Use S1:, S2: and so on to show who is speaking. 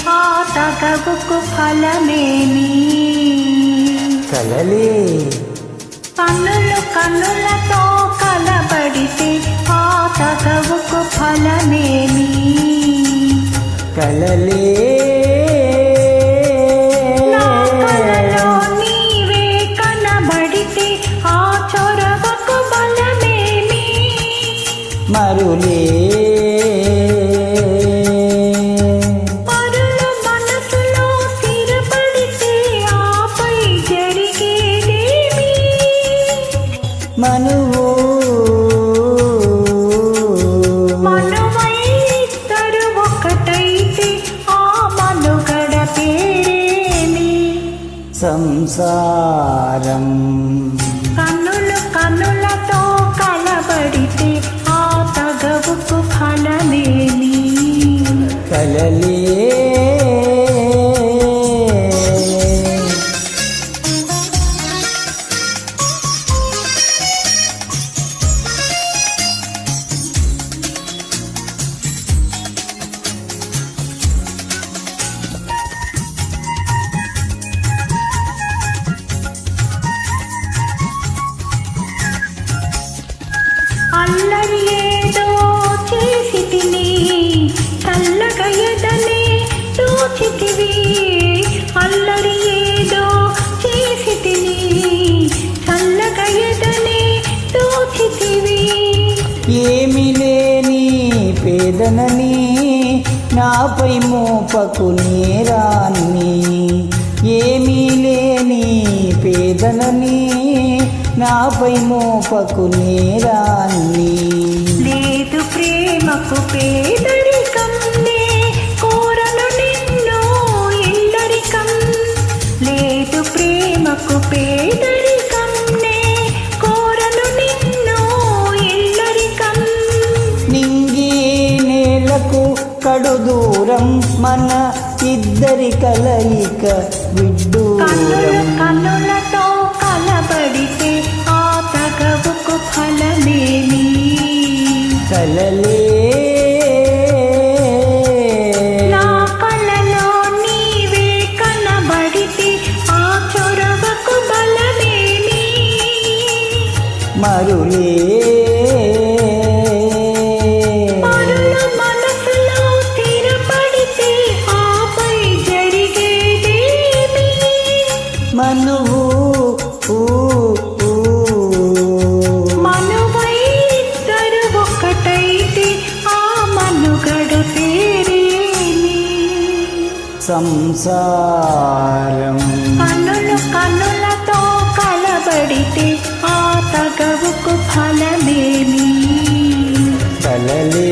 S1: ఆ తగవుకు ఫలమేమి?
S2: కలలే.
S1: కన్నులు కన్నులతో కలబడితే ఆ తగవుకు ఫలమేమి?
S2: కలలే.
S1: నా కలలో నీవే కనబడితే ఆ చొరవకు బలమేమి?
S2: మరులే.
S1: పరుల మనసులో స్థిరపడితే ఆపై జరిగేదేమి?
S2: మనువు.
S1: మనువై ఇద్దరు ఒకటైతే ఆ మనుగడ పేరేమి?
S2: సంసారం.
S1: కన్నులు కన్నులతో కలబడితే ఆ తగవుకు ఫలమేమి?
S2: కలలే.
S1: అల్లరి ఏదో చేసి తిని చల్లగా ఎదనే దోచితివి. అల్లరి ఏదో చేసి తిని చల్లగా ఎదనే దోచితివి.
S2: ఏమి లేని పేదనని నాపై మోపకు నేరాన్ని. ఏమీ లేని పేదనని నాపై మోపకు నేరాన్ని.
S1: లేదు ప్రేమకు పేదరికం నే కోరను నిన్ను ఇల్లరికం. లేదు ప్రేమకు పేదరికం నే కోరను నిన్ను ఇల్లరికం.
S2: నింగి నేలకు కడు దూరం మన ఇద్దరి కలయిక విడ్డూరం.
S1: కన్నులతో కలబడితే ఆ తగవుకు ఫలమేమి?
S2: కలలే.
S1: నా కలలో నీవే కనబడితే ఆ చొరవకు బలమేమి?
S2: మరులే.
S1: పరుల మనసులో స్థిరపడితే ఆపై జరిగేదేమి?
S2: మనువు.
S1: మనువై ఇద్దరు ఒకటైతే ఆ మనుగడ పేరేమి?
S2: సంసారం.
S1: కన్నులు కన్నులతో కలబడితే ఆ తగవుకు ఫలమేమి?
S2: కలలే.